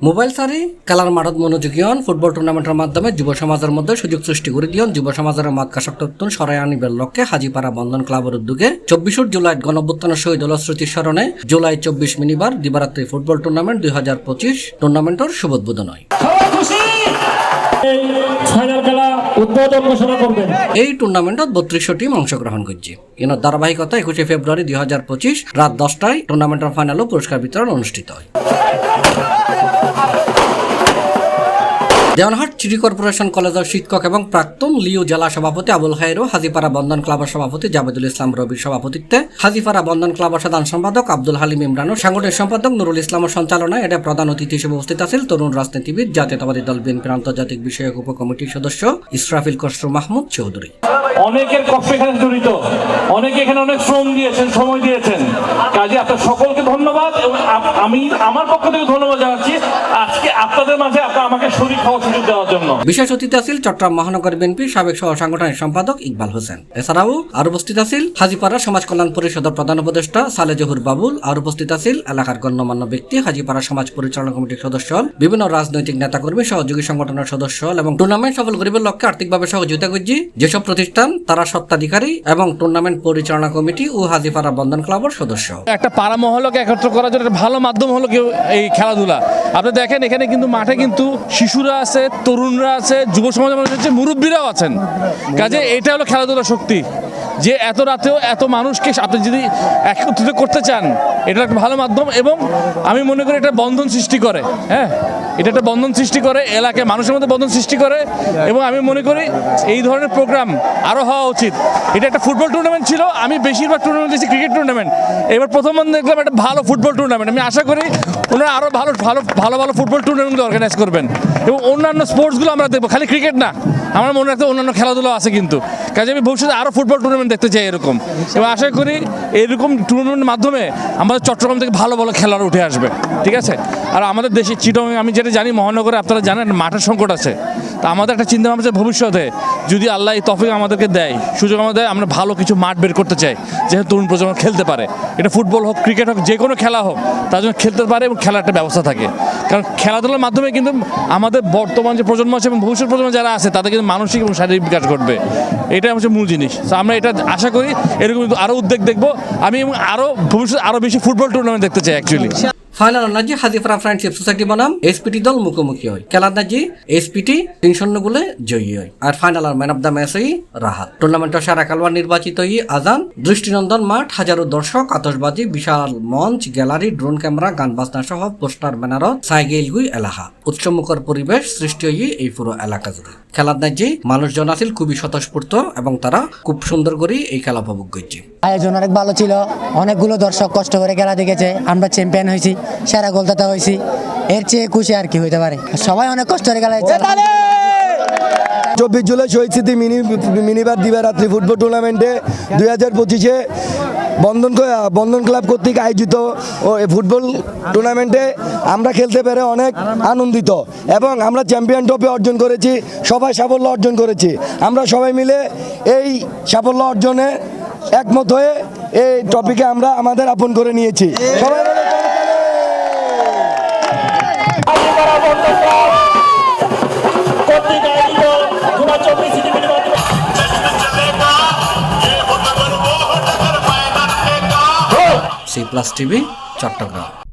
Mobile সারি খেলার মাঠত মনোযোগী হন ফুটবল টুর্নামেন্টের মাধ্যমে যুব সমাজের মধ্যে সুযোগ সৃষ্টি করে দিয়ন যুব সমাজের মাদকাসক্তন সরাই আনিবার লক্ষ্যে হাজিপাড়া বন্ধন ক্লাবের উদ্যোগে 24 জুলাই গণঅভ্যুত্থানের শহীদ স্মৃতি স্মরণে জুলাই 24 মিনিবার দিবারাত্রি ফুটবল টুর্নামেন্ট 2025 টুর্নামেন্টের শুভ উদ্বোধন হয়। এই টুর্নামেন্টত 32টি টিম অংশগ্রহণ করছে। এর ধারাবাহিকতা 21 ফেব্রুয়ারি 2025 রাত 10টায় টুর্নামেন্টের ফাইনাল ও পুরস্কার বিতরণ অনুষ্ঠিত হয়। দেওয়ানহাট সিটি কর্পোরেশন কলেজের শিক্ষক এবং প্রাক্তন লিও জেলা সভাপতি আবুল খায়ের ও হাজিপাড়া বন্ধন ক্লাবের সভাপতি জাবেদুল ইসলাম রবির সভাপতিত্বে হাজিপাড়া বন্ধন ক্লাবের সাধারণ সম্পাদক আব্দুল হালিম ইমরান ও সাংগঠনিক সম্পাদক নুরুল ইসলামের সঞ্চালনায় এটা প্রধান অতিথি হিসেবে উপস্থিত আছেন তরুণ রাজনীতিবিদ জাতীয়তাবাদী দল বিএনপির আন্তর্জাতিক বিষয়ক উপকমিটির সদস্য ইসরাফিল খসরু মাহমুদ চৌধুরী। অনেকের কষ্ট এখানে জড়িত, অনেকে এখানে অনেক শ্রম দিয়েছেন, সময় দিয়েছেন। কাজে আপনার সকলকে ধন্যবাদ এবং আমি আমার পক্ষ থেকে ধন্যবাদ জানাচ্ছি আজকে আপনাদের মাঝে আমাকে শরীক হওয়ার সুযোগ দেওয়ার জন্য। বিশেষ অতিথি আছেন চট্টগ্রাম মহানগর বিএনপির সাবেক সহ সাংগঠনিক সম্পাদক ইকবাল হোসেন। এছাড়াও আর উপস্থিত আছেন হাজিপাড়া সমাজ কল্যাণ পরিষদের প্রধান উপদেষ্টা সালে জহুর বাবুল। আর উপস্থিত আছেন এলাকার গণ্যমান্য ব্যক্তি, হাজিপাড়া সমাজ পরিচালনা কমিটির সদস্য, বিভিন্ন রাজনৈতিক নেতাকর্মী, সহযোগী সংগঠনের সদস্য এবং টুর্নামেন্ট সফল করিবার লক্ষ্যে আর্থিকভাবে সহযোগিতা করছি যেসব প্রতিষ্ঠান তারা স্বত্বাধিকারী এবং টুর্নামেন্ট পরিচালনা কমিটি ও হাজিপাড়া বন্ধন ক্লাবের সদস্য। একটা পাড়া মহলকে একত্র করার জন্য একটা ভালো মাধ্যম হলো এই খেলাধুলা। আপনি দেখেন এখানে কিন্তু মাঠে কিন্তু শিশুরা আছে, তরুণরা আছে, যুব সমাজের মানুষ আছে, মুরব্বীরাও আছেন। কাজে এটা হলো খেলাধুলার শক্তি, যে এত রাতেও এত মানুষকে আপনি যদি একত্রিত করতে চান এটা একটা ভালো মাধ্যম। এবং আমি মনে করি এটা বন্ধন সৃষ্টি করে। হ্যাঁ, এটা একটা বন্ধন সৃষ্টি করে, এলাকায় মানুষের মধ্যে বন্ধন সৃষ্টি করে। এবং আমি মনে করি এই ধরনের প্রোগ্রাম আরও হওয়া উচিত। এটা একটা ফুটবল টুর্নামেন্ট ছিল, আমি বেশিরভাগ টুর্নামেন্ট দিয়েছি ক্রিকেট টুর্নামেন্ট। এবার প্রথম দেখলাম একটা ভালো ফুটবল টুর্নামেন্ট। আমি আশা করি ওনারা আরও ভালো ফুটবল টুর্নামেন্টগুলো অর্গানাইজ করবেন এবং অন্যান্য স্পোর্টসগুলো আমরা দেখবো, খালি ক্রিকেট না, আমার মনে রাখতে অন্যান্য খেলাধুলো আছে কিন্তু। কাজে আমি ভবিষ্যতে আরও ফুটবল টুর্নামেন্ট দেখতে চাই এরকম, এবং আশা করি এরকম টুর্নামেন্টের মাধ্যমে আমাদের চট্টগ্রাম থেকে ভালো ভালো খেলোয়াড় উঠে আসবে। ঠিক আছে, আর আমাদের দেশে চিটং আমি যেটা জানি মহানগরে আপনারা জানেন মাঠের সংকট আছে। তা আমাদের একটা চিন্তা ভাবনা ভবিষ্যতে যদি আল্লাহ এই তৌফিক আমাদেরকে দেয়, সুযোগ আমাদের, আমরা ভালো কিছু মাঠ বের করতে চাই যেহেতু তরুণ প্রজন্ম খেলতে পারে। এটা ফুটবল হোক, ক্রিকেট হোক, যে কোনো খেলা হোক, তার জন্য খেলতে পারে এবং খেলার একটা ব্যবস্থা থাকে। কারণ খেলাধুলার মাধ্যমে কিন্তু আমাদের বর্তমান যে প্রজন্ম আছে এবং ভবিষ্যৎ প্রজন্ম যারা আছে তাদের কিন্তু মানসিক এবং শারীরিক বিকাশ ঘটবে। এটাই হচ্ছে মূল জিনিস। তো আমরা এটা আশা করি এরকম আরও উদ্যোগ দেখবো আমি, এবং আরও ভবিষ্যতে আরও বেশি ফুটবল টুর্নামেন্ট দেখতে চাই actually. Final Naji Hajipara friendship society বনাম এসপিটি দল মুখোমুখি হয়। খেলার নাজি এসপিটি 3-0 গোলে জয়ী হয়। আর ফাইনাল আর ম্যান অফ দ্য ম্যাচ হই রাহাত। টুর্নামেন্টের সেরা খেলোয়াড় নির্বাচিত হই আজান। দৃষ্টিনন্দন মাঠ, হাজারো দর্শক, আতশবাজি, বিশাল মঞ্চ, গ্যালারি, ড্রোন ক্যামেরা, গান বাজনা সহ পোস্টার ব্যানারত সাইগেল গুই এলাকা। উৎসবমুখর পরিবেশ সৃষ্টি হই এই পুরো এলাকা জুড়ে। খেলার নাজি মানুষজন আছিল খুবই স্বতঃস্ফূর্ত এবং তারা খুব সুন্দর করে এই খেলা উপভোগ করছে। আয়োজন অনেক ভালো ছিল, অনেকগুলো দর্শক কষ্ট করে খেলা দেখেছে, আমরা চ্যাম্পিয়ন হয়েছি, সেরা গোলদাতা হয়েছি, এর চেয়ে খুশি আর কি হইতে পারে। সবাই অনেক কষ্ট করে খেলা 24 জুলাই শহীদ স্মৃতি মিনিবার দিবারাত্রি ফুটবল টুর্নামেন্টে 2025-এ বন্ধন ক্লাব কর্তৃক আয়োজিত ফুটবল টুর্নামেন্টে আমরা খেলতে পেরে অনেক আনন্দিত এবং আমরা চ্যাম্পিয়ন ট্রফি অর্জন করেছি, সবাই সাফল্য অর্জন করেছি। আমরা সবাই মিলে এই সাফল্য অর্জনে একমত হয়ে এই টপিকে আমরা আমাদের আপন করে নিয়েছি। সবাই C+ TV চট্টগ্রাম।